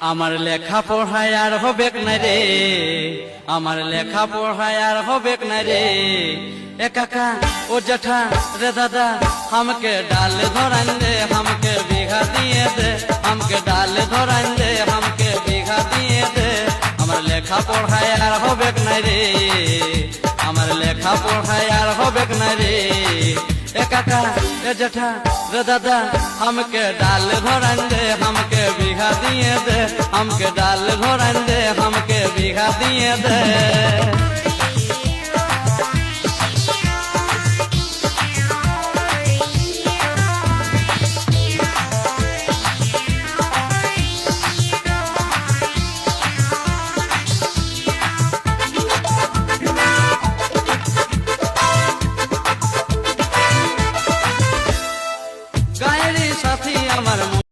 আমার লেখা পড়ায় আর হবে না রে, আমার লেখা পড়ায় আর হবে না রে। এ কাকা ও জেঠা রে দাদা, हमके डाल धोरन दे, हमके बीघा दिए दे, हमके डाल धोरन दे, हमके बीघा दिए दे। আমার লেখা পড়ায় আর হবে না রে, আমার লেখা পড়ায় আর হবে না রে। ए काका ए जेठा रे दादा, हमके डाल धोरन दे, हमके बीघा दिए दे, हमके डाल धोरन दे, हमके बीघा दिए दे।